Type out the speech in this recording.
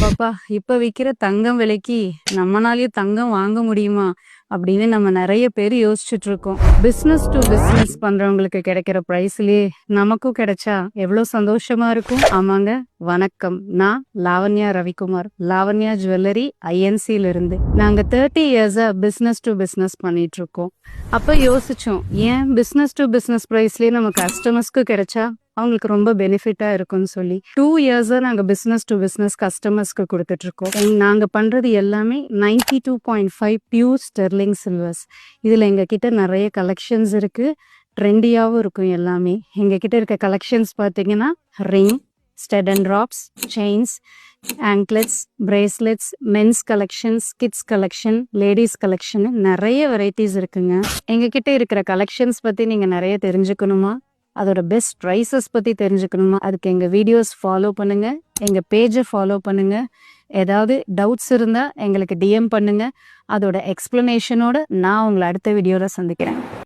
அப்பப்பா! இப்ப விக்கிற தங்கம் விலைக்கு நம்மனாலயும் தங்கம் வாங்க முடியுமா? அப்படின்னு நம்ம நெறைய பேர் யோசிச்சுட்டு இருக்கோம். பிசினஸ் டூ பிசினஸ் பண்றவங்களுக்கு கிடைக்கிற பிரைஸ்லயே நமக்கும் கிடைச்சா எவ்வளோ சந்தோஷமா இருக்கும். ஆமாங்க. வணக்கம். நான் லாவண்யா ரவிக்குமார். லாவண்யா ஜுவல்லரி ஐஎன்சில இருந்து. நாங்க 30 இயர்ஸா பிசினஸ் டு பிசினஸ் பண்ணிட்டு இருக்கோம். அப்ப யோசிச்சோம், ஏன் பிசினஸ் டு பிசினஸ் பிரைஸ்லயே நம்ம கஸ்டமர்ஸ்க்கு கிடைச்சா அவங்களுக்கு ரொம்ப பெனிஃபிட்டா இருக்கும்னு சொல்லி 2 இயர்ஸா நாங்க பிசினஸ் டு பிசினஸ் கஸ்டமர்ஸ்க்கு கொடுத்துட்டு இருக்கோம். நாங்க பண்றது எல்லாமே 92.5 பியூர் ஸ்டெர்லிங் சில்வர்ஸ். இதுல எங்க கிட்ட நிறைய கலெக்ஷன்ஸ் இருக்கு. ட்ரெண்டியாவும் இருக்கும் எல்லாமே. எங்க கிட்ட இருக்க கலெக்ஷன்ஸ் பாத்தீங்கன்னா ring, stud and drops, chains, anklets, bracelets, men's collections, kids collection, ladies collection, நிறைய வெரைட்டிஸ் இருக்குங்க. எங்க கிட்ட இருக்கிற கலெக்ஷன்ஸ் பத்தி நீங்க நிறைய தெரிஞ்சுக்கணுமா, அதோட பெஸ்ட் ப்ரைஸஸ் பத்தி தெரிஞ்சுக்கணுமா, அதுக்கு எங்க வீடியோஸ் ஃபாலோ பண்ணுங்க, எங்க பேஜை ஃபாலோ பண்ணுங்க. ஏதாவது டவுட்ஸ் இருந்தா எங்களுக்கு டிஎம் பண்ணுங்க. அதோட எக்ஸ்பிளனேஷனோட நான் உங்களை அடுத்த வீடியோல சந்திக்கிறேன்.